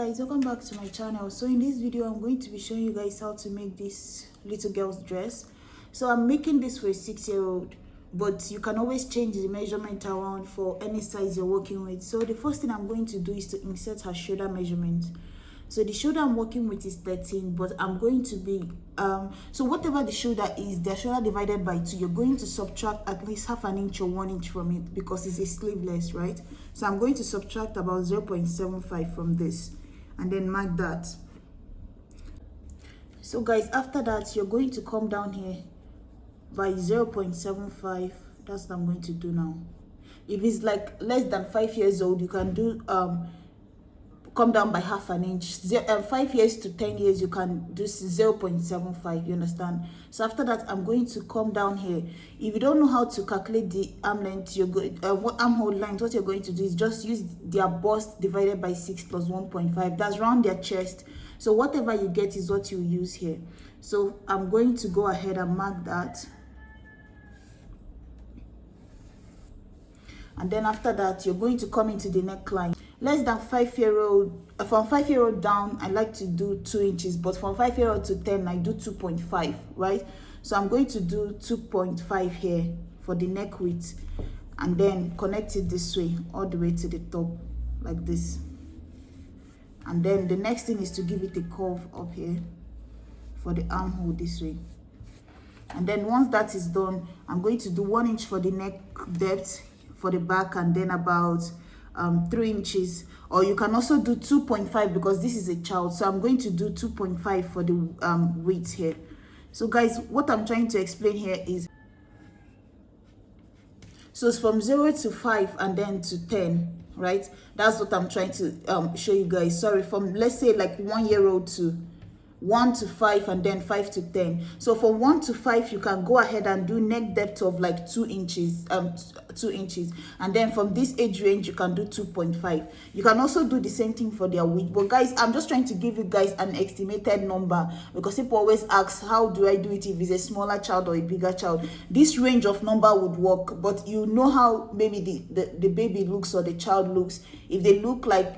guys, welcome back to my channel. So in this video I'm going to be showing you guys how to make this little girl's dress. So I'm making this for a 6-year-old, but you can always change the measurement around for any size you're working with. So the first thing I'm going to do is to insert her shoulder measurement. So the shoulder I'm working with is 13, but I'm going to be so whatever the shoulder is, the shoulder divided by 2, you're going to subtract at least half an inch or 1 inch from it because it's a sleeveless, right? So I'm going to subtract about 0.75 from this and then mark that. So guys, after that you're going to come down here by 0.75. That's what I'm going to do now. If it's like less than 5 years old, you can do come down by half an inch. 5 years to 10 years, you can do 0.75. You understand? So after that, I'm going to come down here. If you don't know how to calculate the arm length, you're going armhole length, what you're going to do is just use their bust divided by 6 plus 1.5. That's round their chest. So whatever you get is what you use here. So I'm going to go ahead and mark that. And then after that, you're going to come into the neckline. Less than 5-year-old, from 5-year-old down, I like to do 2 inches, but from 5-year-old to 10, I do 2.5, right? So I'm going to do 2.5 here for the neck width, and then connect it this way, all the way to the top, like this. And then the next thing is to give it a curve up here for the armhole this way. And then once that is done, I'm going to do 1 inch for the neck depth for the back, and then about 3 inches, or you can also do 2.5 because this is a child. So I'm going to do 2.5 for the width here. So guys, what I'm trying to explain here is, so it's from 0 to 5 and then to 10, right? That's what I'm trying to show you guys. Sorry, from let's say like 1-year-old to 1 to 5 and then 5 to 10. So from 1 to 5, you can go ahead and do neck depth of like 2 inches, 2 inches, and then from this age range you can do 2.5. You can also do the same thing for their width, but guys, I'm just trying to give you guys an estimated number because people always ask, how do I do it if it's a smaller child or a bigger child? This range of number would work, but you know how maybe the baby looks or the child looks. If they look like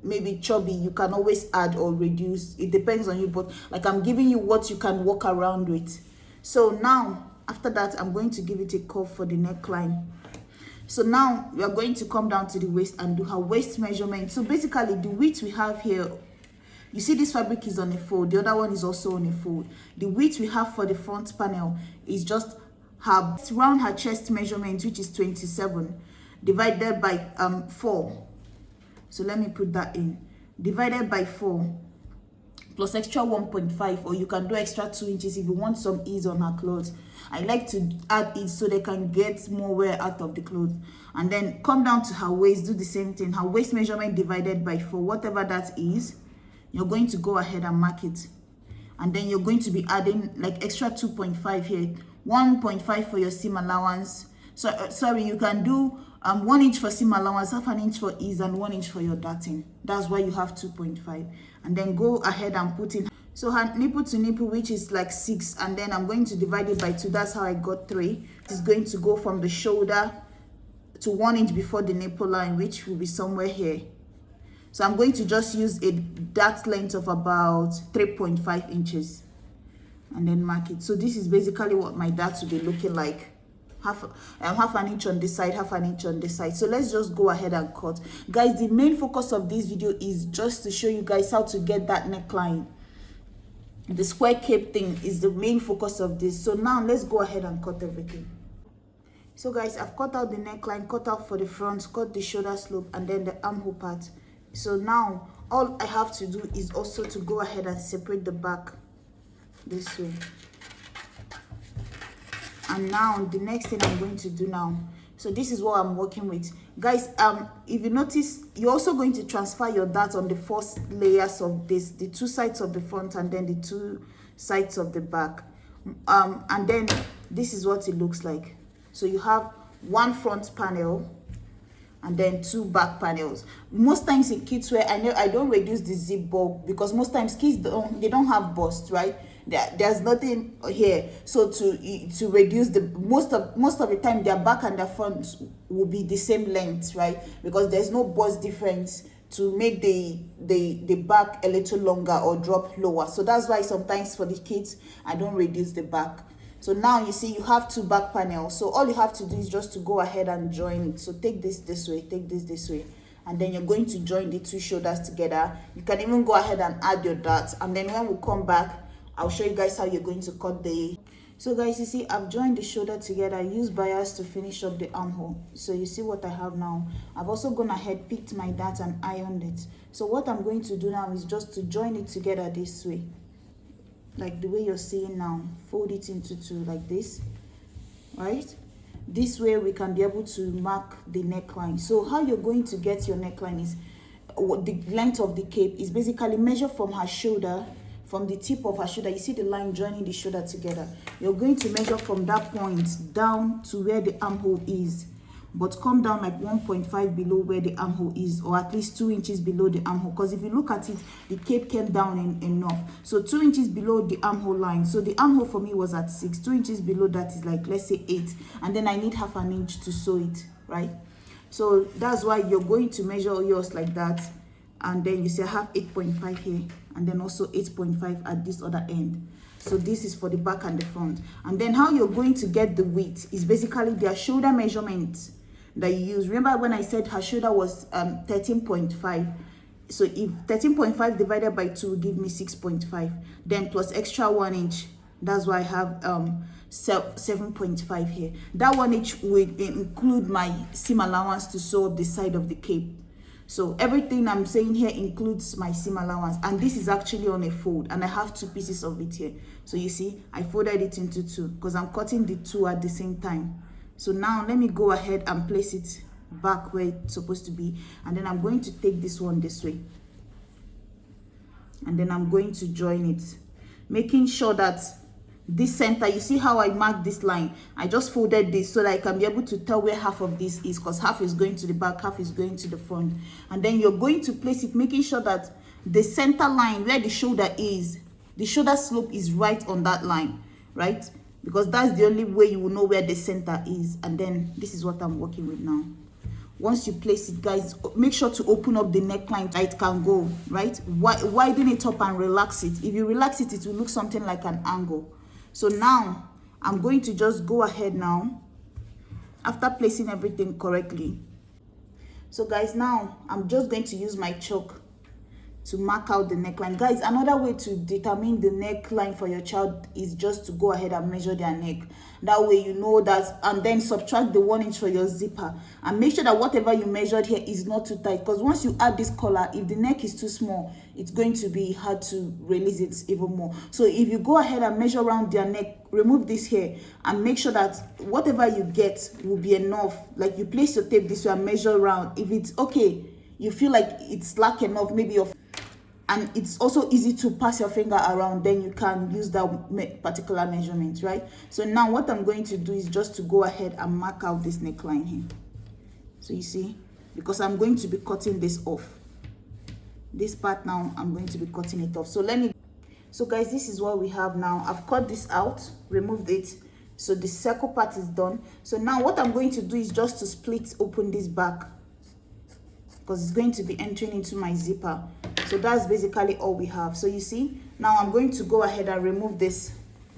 maybe chubby, you can always add or reduce. It depends on you, but like I'm giving you what you can walk around with. So now after that, I'm going to give it a curve for the neckline. So now we are going to come down to the waist and do her waist measurement. So basically the width we have here, you see this fabric is on a fold, the other one is also on a fold. The width we have for the front panel is just her around her chest measurement, which is 27, divided by 4. So let me put that in. Divided by 4 plus extra 1.5, or you can do extra 2 inches if you want some ease on her clothes. I like to add it so they can get more wear out of the clothes. And then come down to her waist, do the same thing. Her waist measurement divided by 4, whatever that is, you're going to go ahead and mark it. And then you're going to be adding like extra 2.5 here, 1.5 for your seam allowance. So sorry, you can do 1 inch for seam allowance, half an inch for ease, and 1 inch for your darting. That's why you have 2.5. And then go ahead and put in, so her nipple to nipple, which is like 6, and then I'm going to divide it by 2. That's how I got 3. It's going to go from the shoulder to 1 inch before the nipple line, which will be somewhere here. So I'm going to just use a dart length of about 3.5 inches and then mark it. So this is basically what my dart will be looking like. Half an inch on this side, half an inch on this side. So let's just go ahead and cut. Guys, the main focus of this video is just to show you guys how to get that neckline. The square cape thing is the main focus of this. So now let's go ahead and cut everything. So guys, I've cut out the neckline, cut out for the front, cut the shoulder slope, and then the armhole part. So now all I have to do is also to go ahead and separate the back this way. And now the next thing I'm going to do now, so this is what I'm working with, guys. If you notice, you're also going to transfer your dart on the first layers of this, the 2 sides of the front and then the 2 sides of the back, and then this is what it looks like. So you have 1 front panel and then 2 back panels. Most times in kids wear, I don't reduce the zip bulk because most times kids they don't have bust, right? There's nothing here, so to reduce the most of the time their back and their front will be the same length, right? Because there's no bust difference to make the back a little longer or drop lower. So that's why sometimes for the kids I don't reduce the back. So now you see you have 2 back panels. So all you have to do is just to go ahead and join it. So take this way, take this way, and then you're going to join the 2 shoulders together. You can even go ahead and add your darts, and then when we come back, I'll show you guys how you're going to cut the. So guys, you see I've joined the shoulder together. I use bias to finish up the armhole. So you see what I have now. I've also gone ahead, picked my dart and ironed it. So what I'm going to do now is just to join it together this way, like the way you're seeing now. Fold it into 2 like this, right? This way we can be able to mark the neckline. So how you're going to get your neckline is the length of the cape is basically measure from her shoulder, from the tip of her shoulder. You see the line joining the shoulder together. You're going to measure from that point down to where the armhole is, but come down like 1.5 below where the armhole is, or at least 2 inches below the armhole, because if you look at it, the cape came down enough. So 2 inches below the armhole line. So the armhole for me was at 6. 2 inches below that is like, let's say 8, and then I need half an inch to sew it, right? So that's why you're going to measure yours like that, and then you say I have 8.5 here, and then also 8.5 at this other end. So this is for the back and the front. And then how you're going to get the width is basically their shoulder measurement that you use. Remember when I said her shoulder was 13.5, so if 13.5 divided by 2 will give me 6.5, then plus extra 1 inch, that's why I have 7.5 here. That 1 inch will include my seam allowance to sew up the side of the cape. So everything I'm saying here includes my seam allowance, and this is actually on a fold, and I have 2 pieces of it here. So you see I folded it into 2 because I'm cutting the 2 at the same time. So now let me go ahead and place it back where it's supposed to be, and then I'm going to take this one this way, and then I'm going to join it, making sure that this center, you see how I marked this line, I just folded this so that I can be able to tell where half of this is, because half is going to the back, half is going to the front. And then you're going to place it, making sure that the center line where the shoulder is, the shoulder slope is right on that line, right? Because that's the only way you will know where the center is. And then this is what I'm working with now. Once you place it, guys, make sure to open up the neckline so it can go, right? Widen it up and relax it. If you relax it, it will look something like an angle. So now I'm going to just go ahead now, after placing everything correctly. So guys, now I'm just going to use my chalk to mark out the neckline. Guys, another way to determine the neckline for your child is just to go ahead and measure their neck. That way you know that, and then subtract the 1 inch for your zipper, and make sure that whatever you measured here is not too tight, because once you add this collar, if the neck is too small, it's going to be hard to release it even more. So if you go ahead and measure around their neck, remove this here, and make sure that whatever you get will be enough. Like you place your tape this way and measure around. If it's okay, you feel like it's slack enough, maybe your, and it's also easy to pass your finger around, then you can use that particular measurement, right? So now what I'm going to do is just to go ahead and mark out this neckline here. So you see, because I'm going to be cutting this off, this part now I'm going to be cutting it off. So so guys, this is what we have now. I've cut this out, removed it, so the circle part is done. So now what I'm going to do is just to split open this back, because it's going to be entering into my zipper. So that's basically all we have. So you see, now I'm going to go ahead and remove this,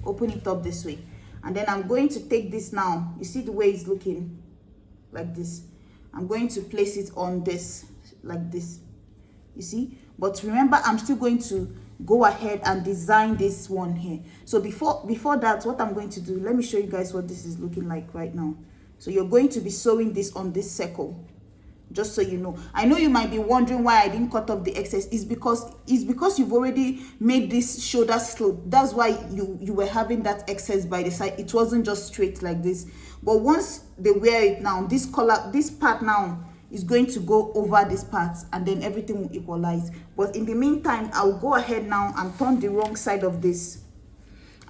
open it up this way, and then I'm going to take this now. You see the way it's looking like this. I'm going to place it on this like this, you see. But remember, I'm still going to go ahead and design this one here. So before that, what I'm going to do, let me show you guys what this is looking like right now. So you're going to be sewing this on this circle, just so you know. I know you might be wondering why I didn't cut off the excess. It's because you've already made this shoulder slope. That's why you were having that excess by the side. It wasn't just straight like this. But once they wear it now, this part now is going to go over this part, and then everything will equalize. But in the meantime, I'll go ahead now and turn the wrong side of this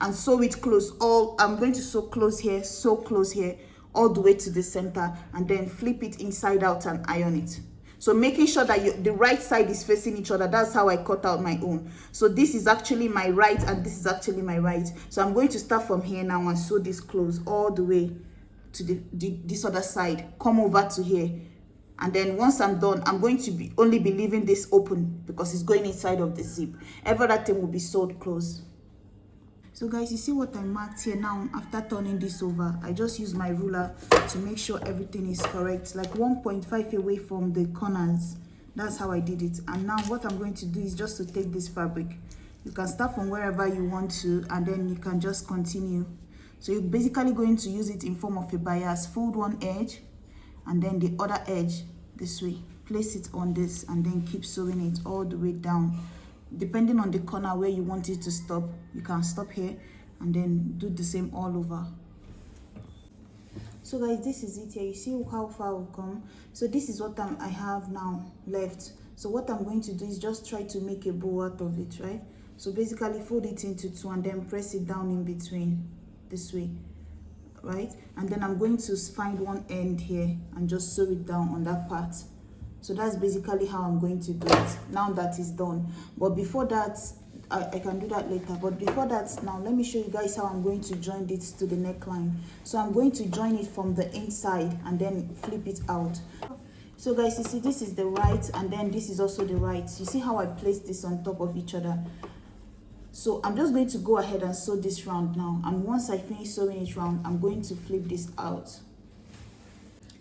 and sew it close. I'm going to sew close here, all the way to the center, and then flip it inside out and iron it. So making sure that the right side is facing each other. That's how I cut out my own. So this is actually my right, and this is actually my right. So I'm going to start from here now and sew this close all the way to this other side. Come over to here, And then once I'm done, I'm going to be only be leaving this open because it's going inside of the zip. Every other thing will be sewed close. So guys, you see what I marked here now. After turning this over, I just use my ruler to make sure everything is correct, like 1.5 away from the corners. That's how I did it. And now what I'm going to do is just to take this fabric. You can start from wherever you want to, and then you can just continue. So you're basically going to use it in form of a bias. Fold one edge and then the other edge this way. Place it on this and then keep sewing it all the way down. Depending on the corner where you want it to stop, you can stop here and then do the same all over. So guys, this is it here. You see how far we've come. So this is what I have now left. So what I'm going to do is just try to make a bow out of it, right? So basically fold it into two and then press it down in between this way, right? And then I'm going to find one end here and just sew it down on that part. So that's basically how I'm going to do it now that it's done. But before that, I can do that later. But before that, now let me show you guys how I'm going to join this to the neckline. So I'm going to join it from the inside and then flip it out. So guys, you see this is the right and then this is also the right. You see how I placed this on top of each other. So I'm just going to go ahead and sew this round now. And once I finish sewing it round, I'm going to flip this out.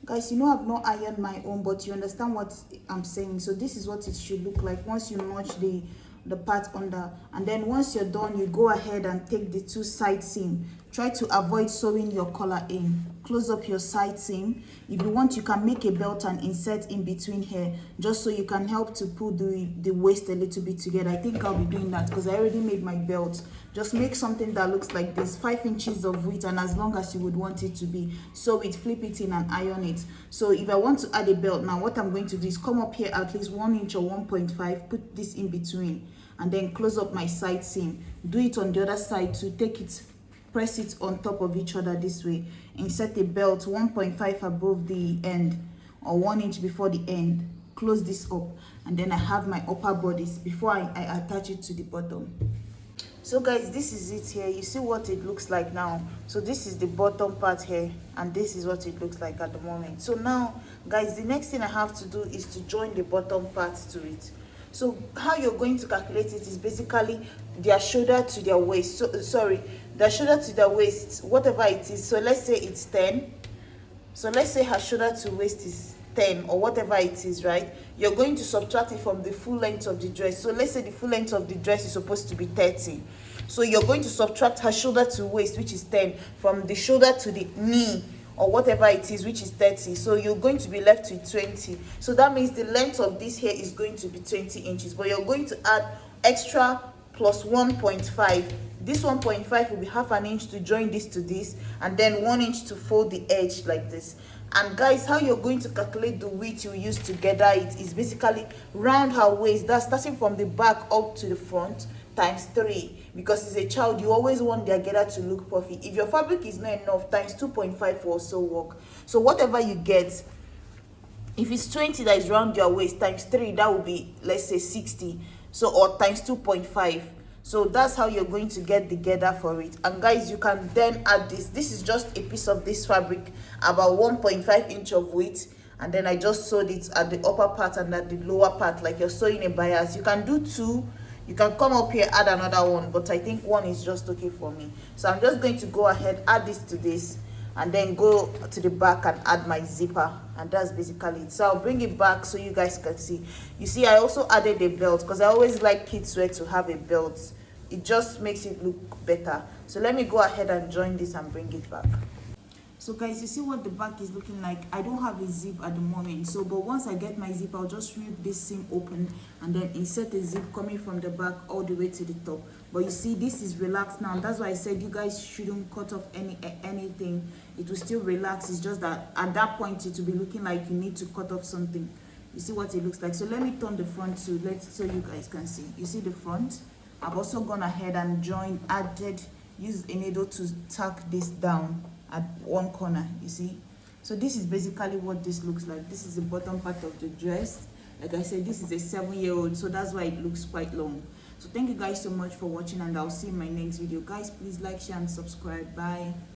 Guys, you know I've not ironed my own, but you understand what I'm saying. So this is what it should look like once you notch the part under. And then once you're done, you go ahead and take the two side seam. Try to avoid sewing your collar in. Close up your side seam. If you want, you can make a belt and insert in between here, just so you can help to pull the waist a little bit together. I think I'll be doing that because I already made my belt. Just make something that looks like this, 5 inches of width, and as long as you would want it to be. Sew it, flip it in and iron it. So if I want to add a belt now, what I'm going to do is come up here at least 1 inch or 1.5, put this in between, and then close up my side seam. Do it on the other side to take it, press it on top of each other this way. Insert a belt 1.5 above the end or 1 inch before the end. Close this up, and then I have my upper bodice before I attach it to the bottom. So guys, this is it here. You see what it looks like now. So this is the bottom part here, and this is what it looks like at the moment. So now guys, the next thing I have to do is to join the bottom part to it. So how you're going to calculate it is basically their shoulder to their waist. So sorry, their shoulder to their waist, whatever it is. So let's say it's 10. So let's say her shoulder to waist is 10 or whatever it is, right? You're going to subtract it from the full length of the dress. So let's say the full length of the dress is supposed to be 30. So you're going to subtract her shoulder to waist, which is 10, from the shoulder to the knee or whatever it is, which is 30. So you're going to be left with 20. So that means the length of this hair is going to be 20 inches, but you're going to add extra plus 1.5. This 1.5 will be half an inch to join this to this, and then 1 inch to fold the edge like this. And guys, how you're going to calculate the width you use to gather it is basically round her waist. That's starting from the back up to the front times 3, because as a child you always want their gather to look puffy. If your fabric is not enough, times 2.5 will also work. So whatever you get, if it's 20 that is round your waist, times 3, that will be, let's say, 60. So, or times 2.5. So that's how you're going to get the gather for it. And guys, you can then add this. This is just a piece of this fabric, about 1.5 inch of width, and then I just sewed it at the upper part and at the lower part, like you're sewing a bias. You can do 2. You can come up here, add another one, but I think 1 is just okay for me. So I'm just going to go ahead, add this to this, and then go to the back and add my zipper, and that's basically it. So I'll bring it back so you guys can see. You see, I also added a belt because I always like kids wear to have a belt. It just makes it look better. So let me go ahead and join this and bring it back. So guys, you see what the back is looking like. I don't have a zip at the moment, so but once I get my zip, I'll just rip this seam open and then insert a zip coming from the back all the way to the top. But you see, this is relaxed now. That's why I said you guys shouldn't cut off anything. It will still relax. It's just that at that point it will be looking like you need to cut off something. You see what it looks like. So let me turn the front too, so you guys can see. You see the front? I've also gone ahead and used a needle to tack this down at one corner, you see. So this is basically what this looks like. This is the bottom part of the dress. Like I said, this is a 7-year-old, so that's why it looks quite long. So thank you guys so much for watching, and I'll see you in my next video. Guys, please like, share and subscribe. Bye.